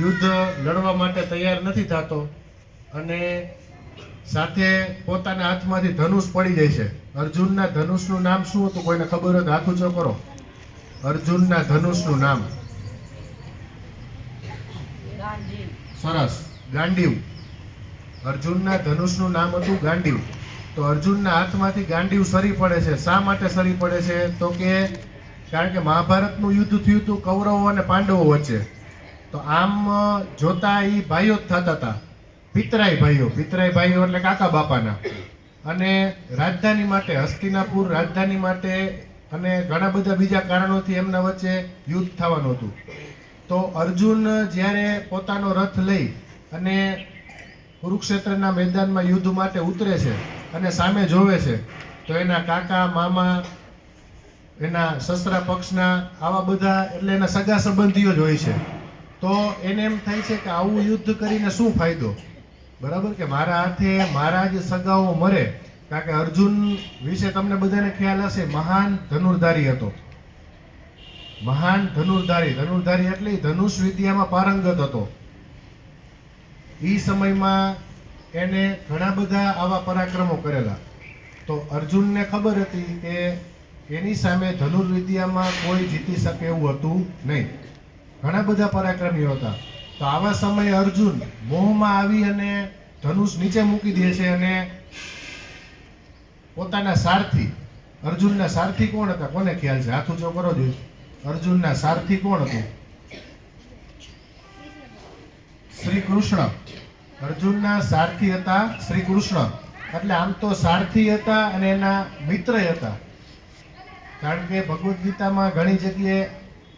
યુદ્ધ લડવા માટે તૈયાર નથી થતો અને સાથે પોતાના હાથમાંથી ધનુષ પડી જાય છે. અર્જુનના ધનુષનું નામ શું હતું? કોઈને ખબર હોય તો હાથ ઊંચો કરો. અર્જુનના ધનુષનું નામ સરસ, ગાંડીવ. અર્જુનના ધનુષનું નામ હતું ગાંડીવ. તો અર્જુનના હાથમાંથી ગાંડીવ સરી પડે છે. શા માટે સરી પડે છે? તો કે કારણ કે મહાભારતનું યુદ્ધ થયું હતું કૌરવો અને પાંડવો વચ્ચે. તો આમ જોતા એ ભાઈઓ જ થતા હતા, પિતરાઈ ભાઈઓ એટલે કાકા બાપાના. અને રાજધાની માટે, હસ્તિનાપુર રાજધાની માટે અને ઘણા બધા બીજા કારણોથી એમના વચ્ચે યુદ્ધ થવાનું હતું. તો અર્જુન જ્યારે પોતાનો રથ લઈ અને કુરુક્ષેત્રના મેદાનમાં યુદ્ધ માટે ઉતરે છે અને સામે જોવે છે તો એના કાકા, મામા, એના સસરા પક્ષના આવા બધા એટલે એના સગા સંબંધીઓ જ હોય છે. તો એને એમ થાય છે કે આવું યુદ્ધ કરીને શું ફાયદો, બરાબર, કે મારા હાથે મારા જ સગાઓ મરે. કારણ કે અર્જુન વિશે તમને બધાને ખ્યાલ હશે, મહાન ધનુર્ધારી હતો. મહાન ધનુર્ધારી એટલે ધનુષ વિદ્યામાં પારંગત હતો. એ સમયમાં એને ઘણા બધા આવા પરાક્રમો કરેલા. તો અર્જુનને ખબર હતી કે એની સામે ધનુર્વિદ્યામાં કોઈ જીતી શકે એવું હતું નહીં. ઘણા બધા પરાક્રમીઓ હતા. તો આવા સમયે અર્જુન મોહમાં આવી અને ધનુષ નીચે મૂકી દે છે અને પોતાના સારથી, અર્જુનના સારથી કોણ હતા? કોને ખ્યાલ છે? હાથ ઊંચો કરો જોઈએ. અર્જુનના સારથી કોણ હતું? શ્રી કૃષ્ણ. અર્જુનના સારથી હતા શ્રી કૃષ્ણ. એટલે આમ તો સારથી હતા અને એના મિત્ર હતા. કારણ કે ભગવદ્ ગીતામાં ઘણી જગ્યાએ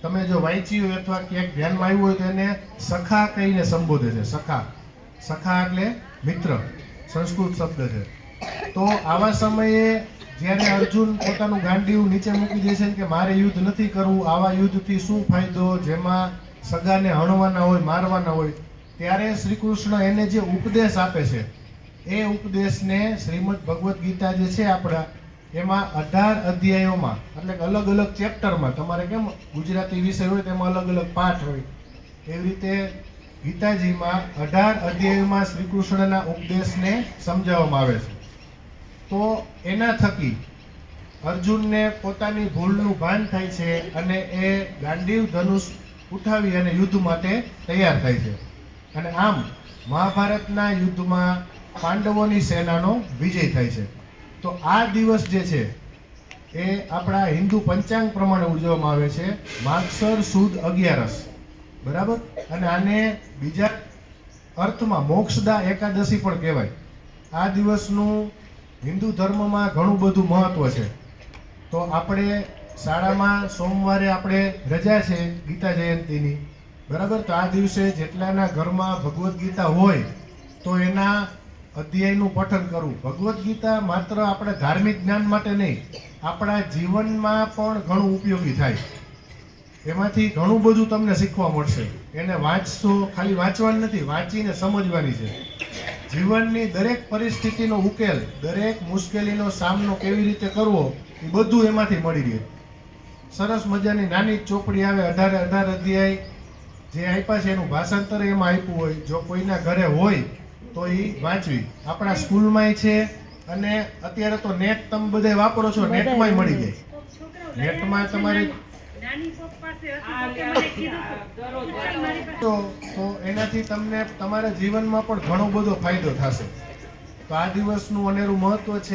તમે જો વાંચ્યું હોય અથવા ક્યાંક ધ્યાનમાં આવ્યું હોય તો એને સખા કહીને સંબોધે છે. સખા એટલે મિત્ર, સંસ્કૃત શબ્દ છે. તો આવા સમયે જ્યારે અર્જુન પોતાનું ગાંડીવ નીચે મૂકી દે છે કે મારે યુદ્ધ નથી કરવું, આવા યુદ્ધથી શું ફાયદો, જેમાં સગાને હણવાના હોય, મારવાના હોય, ત્યારે શ્રી કૃષ્ણ એને જે ઉપદેશ આપે છે એ ઉપદેશને શ્રીમદ ભગવદ્ ગીતા જે છે આપણા, એમાં 18 અધ્યાયોમાં, એટલે કે અલગ અલગ ચેપ્ટરમાં, તમારે કેમ ગુજરાતી વિષય હોય તેમાં અલગ અલગ પાઠ હોય, એવી રીતે ગીતાજીમાં 18 અધ્યાયોમાં શ્રી કૃષ્ણના ઉપદેશને સમજાવવામાં આવે છે. તો એના થકી અર્જુનને પોતાની ભૂલનું ભાન થાય છે અને એ ગાંડીવ ધનુષ ઉઠાવી અને યુદ્ધ માટે તૈયાર થાય છે. અને આમ મહાભારતના યુદ્ધમાં પાંડવોની સેનાનો વિજય થાય છે. તો આ દિવસ જે છે એ આપણા હિન્દુ પંચાંગ પ્રમાણે ઉજવવામાં આવે છે, માગસર સુદ 11, બરાબર. અને આને બીજા અર્થમાં મોક્ષદા એકાદશી પણ કહેવાય. આ દિવસનું હિન્દુ ધર્મમાં ઘણું બધું મહત્વ છે. તો આપણે શાળામાં સોમવારે આપણે રજા છે ગીતા જયંતીની, બરાબર. તો આ દિવસે જેટલાના ઘરમાં ભગવદ્ ગીતા હોય તો એના અધ્યાયનું પઠન કરવું. ભગવદ્ ગીતા માત્ર આપણે ધાર્મિક જ્ઞાન માટે નહીં, આપણા જીવનમાં પણ ઘણું ઉપયોગી થાય. એમાંથી ઘણું બધું તમને શીખવા મળશે. એને વાંચશો, ખાલી વાંચવાની નથી, વાંચીને સમજવાની છે. જીવનની દરેક પરિસ્થિતિનો ઉકેલ, દરેક મુશ્કેલીનો સામનો કેવી રીતે કરવો, એ બધું એમાંથી મળી રહે. સરસ મજાની નાની ચોપડી આવે, 18 અધ્યાય જે આપ્યા છે એનું ભાષાંતર એમાં આપ્યું હોય. જો કોઈના ઘરે હોય તો એ વાંચવી. આપણા સ્કૂલમાંય છે અને અત્યારે તો નેટ તમે બધા વાપરો છો, નેટમાંય મળી જાય. નેટમાં તમારે તો એનાથી તમને તમારા જીવનમાં પણ ઘણો બધો ફાયદો થશે. તો આ દિવસનું અનેરું મહત્વ છે.